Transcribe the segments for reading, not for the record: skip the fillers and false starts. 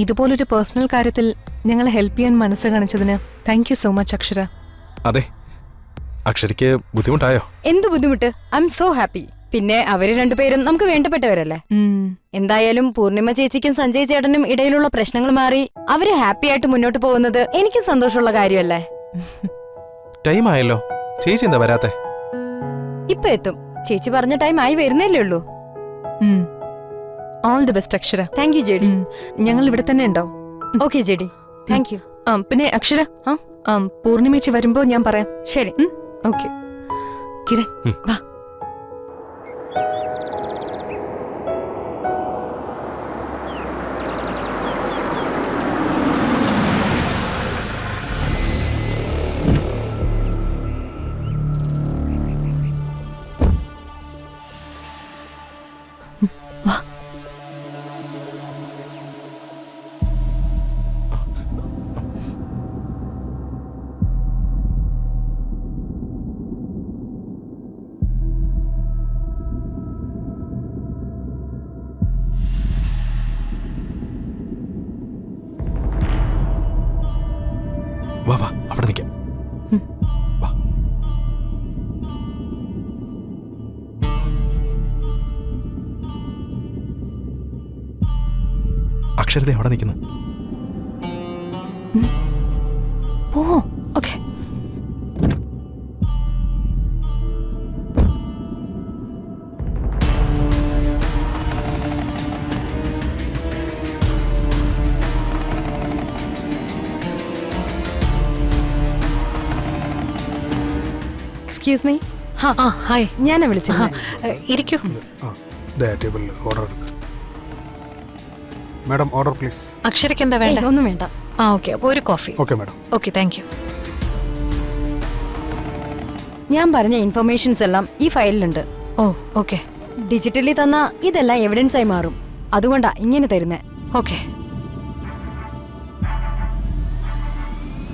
ഇതുപോലൊരു പേഴ്സണൽ കാര്യത്തിൽ ഞങ്ങളെ ഹെൽപ്പ് ചെയ്യാൻ മനസ്സ് കാണിച്ചതിന് താങ്ക് യു സോ മച്ച് അക്ഷര. അതെ, അക്ഷരയ്ക്ക് ബുദ്ധിമുട്ടായോ? എന്ത് ബുദ്ധിമുട്ട്? I M so happy. പിന്നെ അവര് രണ്ടുപേരും നമുക്ക് വേണ്ടപ്പെട്ടവരല്ലേ. എന്തായാലും പൂർണിമ ചേച്ചിക്കും സഞ്ജയ് ചേട്ടനും ഇടയിലുള്ള പ്രശ്നങ്ങൾ മാറി അവര് ഹാപ്പി ആയിട്ട് മുന്നോട്ട് പോകുന്നത് എനിക്ക് സന്തോഷമുള്ള കാര്യമല്ലേ. ടൈം ആയല്ലോ, ചേച്ചി എന്താ വരാത്തെ? ഇപ്പൊ എത്തും. ചേച്ചി പറഞ്ഞ ടൈം ആയി വരുന്നല്ലേ ഉള്ളൂ. ഓൾ ദി ബെസ്റ്റ് അക്ഷര. Thank you JD. ഞങ്ങൾ ഇവിടെ തന്നെ ഉണ്ടാവും. Okay JD, thank you. പിന്നെ അക്ഷര, പൂർണിമേച്ചി വരുമ്പോ ഞാൻ പറയാം. ശരി. ഓക്കെ കിരൺ, വാ. വാ വാ, അവിടെ നിൽക്കാം. വാ. അക്ഷരത്തെ അവിടെ നിൽക്കുന്നു. ഓ ഓക്കെ. Excuse me. ഹായ്. ഞാനാ വിളിച്ചത്. ഇരിക്കൂ. ടേബിളിൽ ഓർഡർ എടുക്കുക. Madam order please. അക്ഷരയ്ക്ക് എന്താ വേണ്ട? ഒന്നും വേണ്ട. ഓക്കെ, അപ്പോൾ ഒരു coffee. Okay madam. Okay, thank you. ഞാൻ പറഞ്ഞ ഇൻഫർമേഷൻസ് എല്ലാം ഈ ഫയലിലുണ്ട്. ഓ ഓക്കെ. ഡിജിറ്റലി തന്ന ഇതെല്ലാം എവിഡൻസ് ആയി മാറും. അതുകൊണ്ടാ ഇങ്ങനെ തരുന്നേ. ഓക്കെ,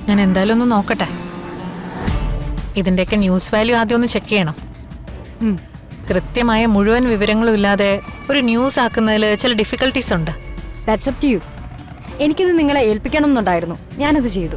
ഞാൻ എന്തായാലും ഒന്ന് നോക്കട്ടെ. ഇതിന്റെയൊക്കെ ന്യൂസ് വാല്യൂ ആദ്യം ഒന്ന് ചെക്ക് ചെയ്യണം. കൃത്യമായ മുഴുവൻ വിവരങ്ങളും ഇല്ലാതെ ഒരു ന്യൂസ് ആക്കുന്നതിൽ ചില ഡിഫിക്കൽട്ടീസ് ഉണ്ട്. That's up to you. എനിക്കിത് നിങ്ങളെ ഏൽപ്പിക്കണം എന്നുണ്ടായിരുന്നു. ഞാനത് ചെയ്തു.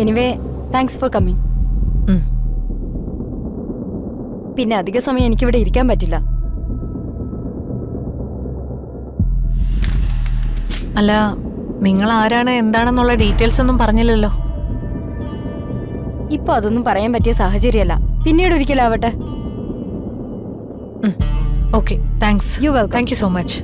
Anyway, thanks for coming. പിന്നെ അധിക സമയം എനിക്കിവിടെ ഇരിക്കാൻ പറ്റില്ല. അല്ല, നിങ്ങൾ ആരാണ് എന്താണെന്നുള്ള ഡീറ്റെയിൽസ് ഒന്നും പറഞ്ഞില്ലല്ലോ. ഇപ്പൊ അതൊന്നും പറയാൻ പറ്റിയ സാഹചര്യമല്ല. പിന്നീട് ഒരിക്കലാവട്ടെ. Okay, thanks. You welcome. Thank you so much.